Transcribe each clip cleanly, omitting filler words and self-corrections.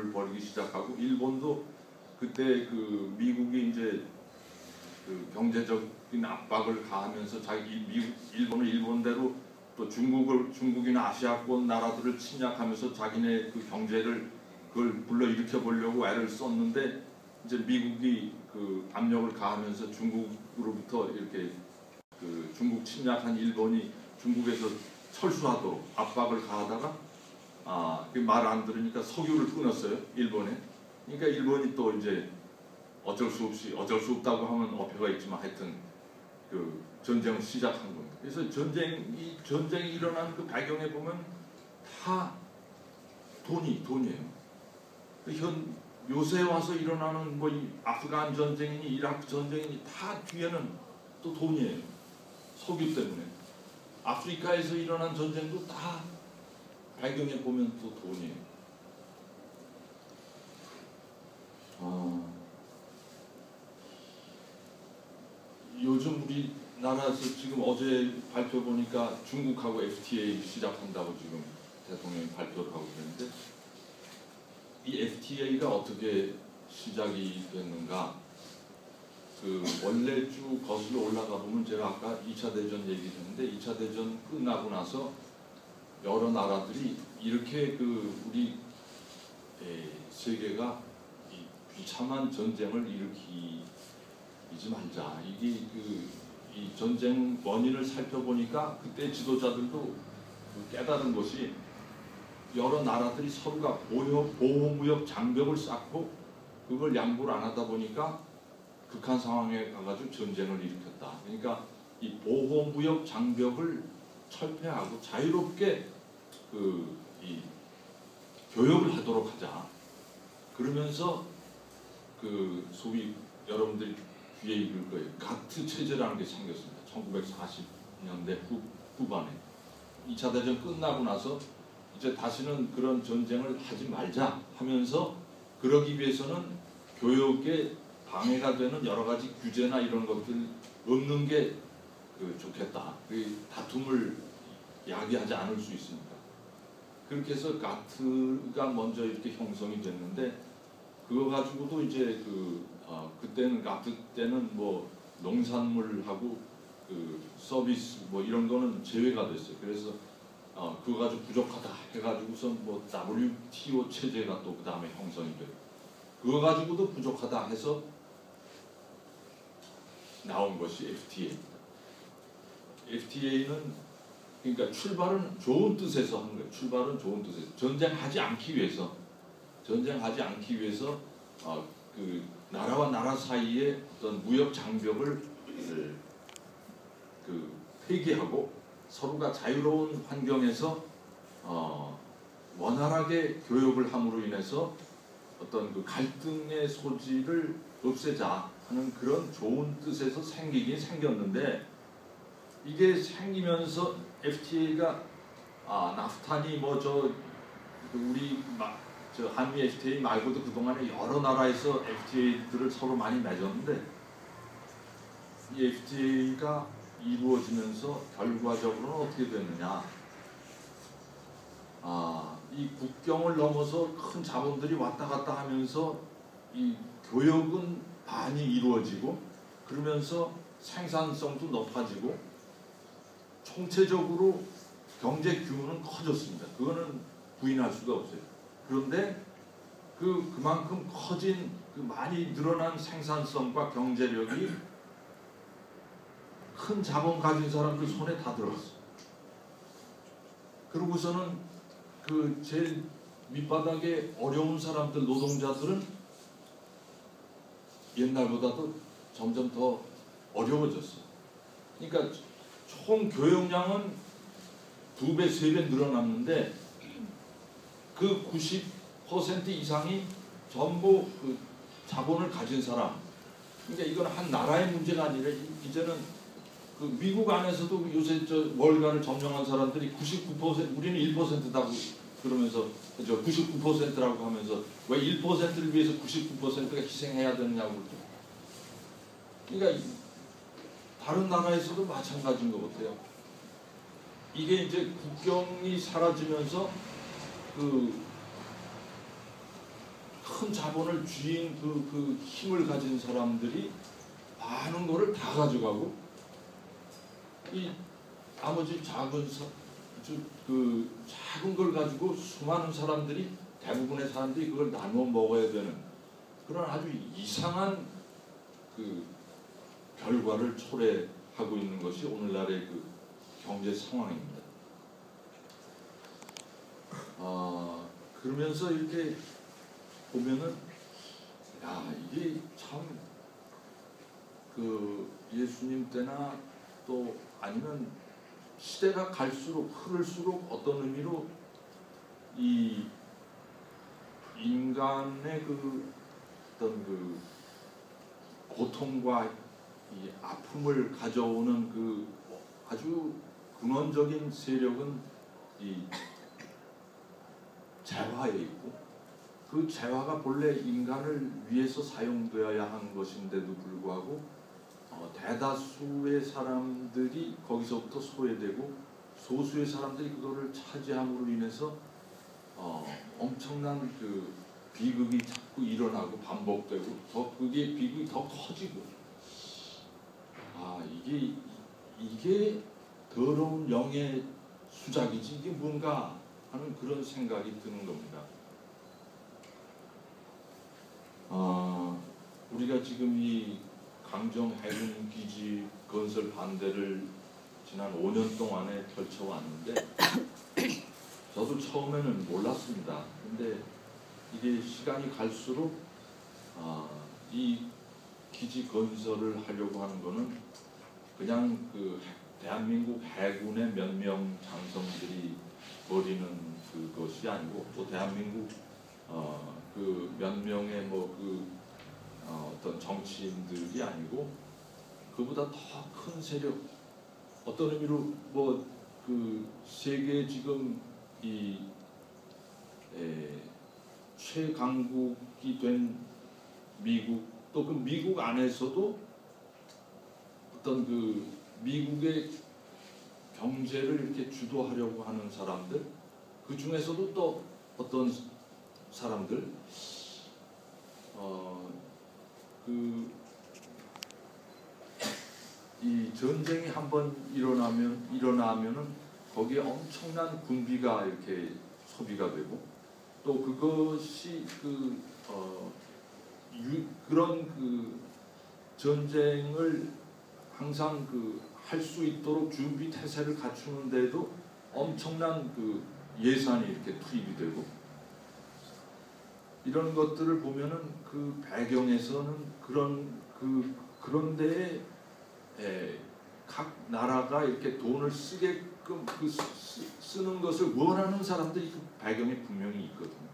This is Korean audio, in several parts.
전투를 벌이기 시작하고 일본도 그때 그 미국이 이제 그 경제적인 압박을 가하면서 일본은 일본대로 또 중국이나 아시아권 나라들을 침략하면서 자기네 그 경제를 그걸 불러일으켜 보려고 애를 썼는데 이제 미국이 그 압력을 가하면서 중국으로부터 이렇게 그 중국 침략한 일본이 중국에서 철수하도록 압박을 가하다가 말 안 들으니까 석유를 끊었어요, 일본에. 그러니까 일본이 또 이제 어쩔 수 없다고 하면 어폐가 있지만 하여튼 그 전쟁을 시작한 겁니다. 그래서 전쟁이 일어난 그 배경에 보면 다 돈이에요. 요새 와서 일어나는 뭐 이 아프간 전쟁이니 이라크 전쟁이니 다 뒤에는 또 돈이에요. 석유 때문에. 아프리카에서 일어난 전쟁도 다 배경에 보면 또 돈이에요. 요즘 우리나라에서 지금 어제 발표 보니까 중국하고 FTA 시작한다고 지금 대통령이 발표를 하고 있는데 이 FTA가 어떻게 시작이 됐는가? 그 원래 쭉 거슬러 올라가 보면 제가 아까 2차 대전 얘기했는데 2차 대전 끝나고 나서 여러 나라들이 이렇게 그 우리 세계가 이 비참한 전쟁을 일으키지 말자. 이게 이 전쟁 원인을 살펴보니까 그때 지도자들도 깨달은 것이 여러 나라들이 서로가 보호무역 장벽을 쌓고 그걸 양보를 안 하다 보니까 극한 상황에 가가지고 전쟁을 일으켰다. 그러니까 이 보호무역 장벽을 철폐하고 자유롭게 이 교역을 하도록 하자. 그러면서 그 소위 여러분들이 귀에 익을 거예요. 가트 체제라는 게 생겼습니다. 1940년대 후반에 2차 대전 끝나고 나서 이제 다시는 그런 전쟁을 하지 말자 하면서 그러기 위해서는 교역에 방해가 되는 여러 가지 규제나 이런 것들 없는 게 좋겠다. 그 다툼을 야기하지 않을 수 있으니까. 그렇게 해서 가트가 먼저 이렇게 형성이 됐는데 그거 가지고도 이제 그때는 가트 때는 뭐 농산물하고 그 서비스 뭐 이런 거는 제외가 됐어요. 그래서 그거 가지고 부족하다 해가지고선 뭐 WTO 체제가 또 그 다음에 형성이 돼요. 그거 가지고도 부족하다 해서 나온 것이 FTA입니다. FTA는 그러니까 출발은 좋은 뜻에서 하는 거예요. 출발은 좋은 뜻에서 전쟁하지 않기 위해서 그 나라와 나라 사이에 어떤 무역 장벽을 폐기하고 서로가 자유로운 환경에서 원활하게 교역을 함으로 인해서 어떤 그 갈등의 소지를 없애자 하는 그런 좋은 뜻에서 생겼는데 이게 생기면서 FTA가 나프타니 우리 한미 FTA 말고도 그동안에 여러 나라에서 FTA들을 서로 많이 맺었는데 이 FTA가 이루어지면서 결과적으로는 어떻게 됐느냐? 이 국경을 넘어서 큰 자본들이 왔다 갔다 하면서 이 교역은 많이 이루어지고 그러면서 생산성도 높아지고 총체적으로 경제 규모는 커졌습니다. 그거는 부인할 수가 없어요. 그런데 그만큼 커진 많이 늘어난 생산성과 경제력이 큰 자본 가진 사람들 손에 다 들어갔어요. 그러고서는 제일 밑바닥에 어려운 사람들, 노동자들은 옛날보다도 점점 더 어려워졌어요. 그러니까 총 교역량은 2배, 3배 늘어났는데 그 90% 이상이 전부 자본을 가진 사람. 그러니까 이건 한 나라의 문제가 아니라 이제는 미국 안에서도 요새 월가를 점령한 사람들이 99% 우리는 1%다고 그러면서 99%라고 하면서 왜 1%를 위해서 99%가 희생해야 되느냐고. 그러니까 다른 나라에서도 마찬가지인 것 같아요. 이게 이제 국경이 사라지면서 큰 자본을 쥐인 그 힘을 가진 사람들이 많은 거를 다 가져가고 이 나머지 작은 걸 가지고 수많은 사람들이 대부분의 사람들이 그걸 나눠 먹어야 되는 그런 아주 이상한 그 결과를 초래하고 있는 것이 오늘날의 그 경제 상황입니다. 그러면서 이렇게 보면은 이게 참 그 예수님 때나 또 아니면 시대가 갈수록 흐를수록 어떤 의미로 이 인간의 그 어떤 그 고통과 이 아픔을 가져오는 그 아주 근원적인 세력은 이 재화에 있고 그 재화가 본래 인간을 위해서 사용되어야 하는 것인데도 불구하고 대다수의 사람들이 거기서부터 소외되고 소수의 사람들이 그거를 차지함으로 인해서 엄청난 그 비극이 자꾸 일어나고 반복되고 더 그게 비극이 더 커지고 이게 더러운 영의 수작이지 이게 뭔가 하는 그런 생각이 드는 겁니다. 우리가 지금 이 강정 해군 기지 건설 반대를 지난 5년 동안에 펼쳐왔는데 저도 처음에는 몰랐습니다. 근데 이게 시간이 갈수록 이 기지 건설을 하려고 하는 거는 그냥 그 대한민국 해군의 몇 명 장성들이 벌이는 그것이 아니고 또 대한민국 그 몇 명의 어떤 정치인들이 아니고 그보다 더 큰 세력 어떤 의미로 그 세계 지금 이 최강국이 된 미국 또 그 미국 안에서도 어떤 그 미국의 경제를 이렇게 주도하려고 하는 사람들 그 중에서도 또 어떤 사람들 이 전쟁이 한번 일어나면은 거기에 엄청난 군비가 이렇게 소비가 되고 또 그것이 그런 그 전쟁을 항상 할 수 있도록 준비 태세를 갖추는데도 엄청난 그 예산이 이렇게 투입이 되고 이런 것들을 보면은 그 배경에서는 그런 데에 각 나라가 이렇게 돈을 쓰게끔 쓰는 것을 원하는 사람들이 그 배경에 분명히 있거든요.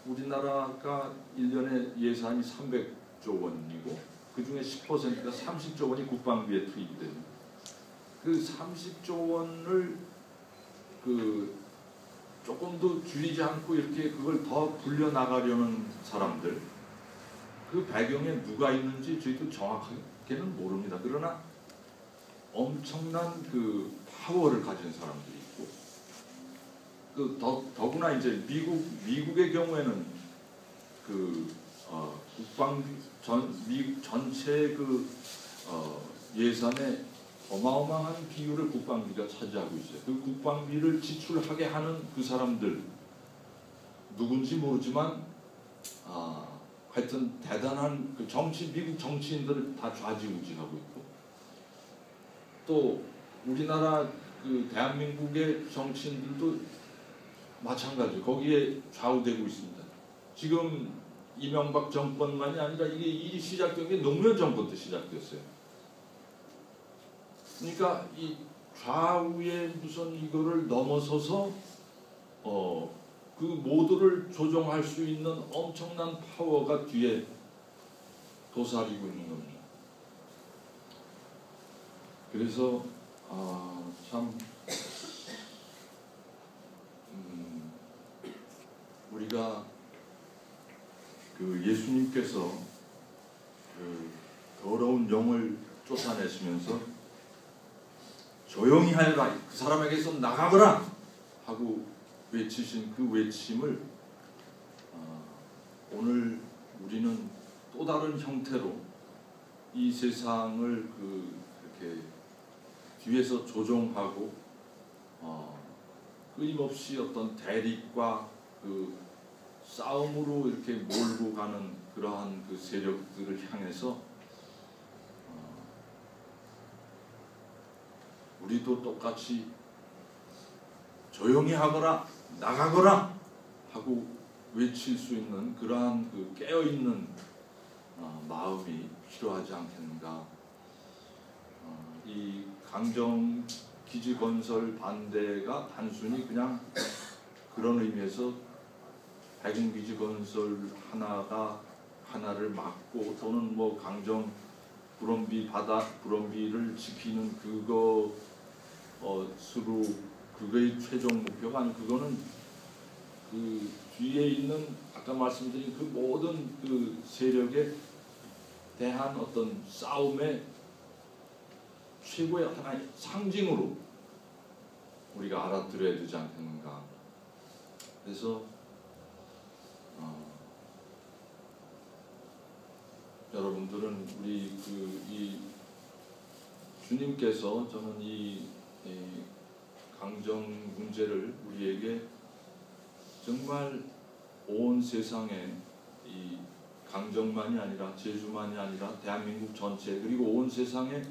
우리나라가 1년에 예산이 300조 원이고 그 중에 10%가 30조 원이 국방비에 투입이 됩니다. 그 30조 원을 조금도 줄이지 않고 이렇게 그걸 더 불려나가려는 사람들 그 배경에 누가 있는지 저희도 정확하게는 모릅니다. 그러나 엄청난 그 파워를 가진 사람들이 있고 더구나 이제 미국의 경우에는 국방비 미국 전체 예산의 어마어마한 비율을 국방비가 차지하고 있어요. 그 국방비를 지출하게 하는 그 사람들 누군지 모르지만 하여튼 대단한 미국 정치인들을 다 좌지우지하고 있고 또 우리나라 대한민국의 정치인들도 마찬가지 거기에 좌우되고 있습니다. 지금 이명박 정권만이 아니라 이게 일이 시작된 게 노무현 정권 때 시작됐어요. 그러니까 이 좌우의 무슨 이거를 넘어서서 그 모두를 조종할 수 있는 엄청난 파워가 뒤에 도사리고 있는 겁니다. 그래서 참 우리가 예수님께서 더러운 영을 쫓아내시면서 조용히 하여라 그 사람에게서 나가거라 하고 외치신 그 외침을 오늘 우리는 또 다른 형태로 이 세상을 이렇게 뒤에서 조종하고 끊임없이 어떤 대립과 싸움으로 이렇게 몰고 가는 그러한 세력들을 향해서 우리도 똑같이 조용히 하거라, 나가거라 하고 외칠 수 있는 그러한 깨어있는 마음이 필요하지 않겠는가. 이 강정기지 건설 반대가 단순히 그냥 그런 의미에서 해군기지 건설 하나를 막고 또는 뭐 강정 불엄비를 지키는 그것으로 그거의 최종 목표가 아니고 그거는 그 뒤에 있는 아까 말씀드린 그 모든 세력에 대한 어떤 싸움의 최고의 하나의 상징으로 우리가 알아들어야 되지 않겠는가. 그래서 여러분들은 우리 이 주님께서 저는 이 강정 문제를 우리에게 정말 온 세상에 이 강정만이 아니라 제주만이 아니라 대한민국 전체 그리고 온 세상의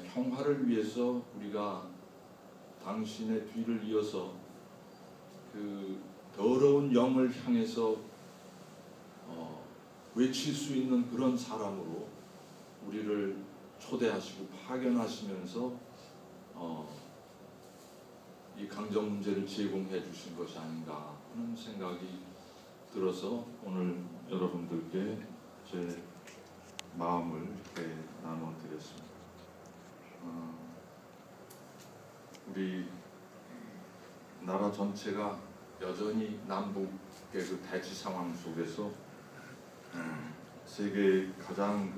평화를 위해서 우리가 당신의 뒤를 이어서 그 더러운 영을 향해서 외칠 수 있는 그런 사람으로 우리를 초대하시고 파견하시면서 이 강정 문제를 제공해 주신 것이 아닌가 하는 생각이 들어서 오늘 여러분들께 제 마음을 이렇게 나눠드렸습니다. 우리 나라 전체가 여전히 남북의 그 대치 상황 속에서 세계의 가장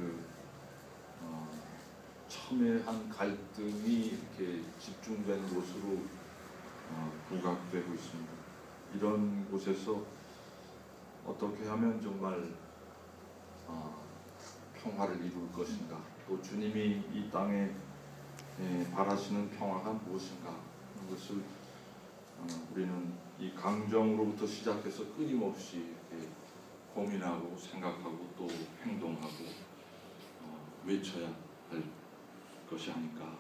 첨예한 갈등이 이렇게 집중된 곳으로 부각되고 있습니다. 이런 곳에서 어떻게 하면 정말 평화를 이룰 것인가, 또 주님이 이 땅에 바라시는 평화가 무엇인가, 그것을 우리는 이 강정으로부터 시작해서 끊임없이 이렇게 고민하고 생각하고 또 행동하고 외쳐야 할 것이 아닌가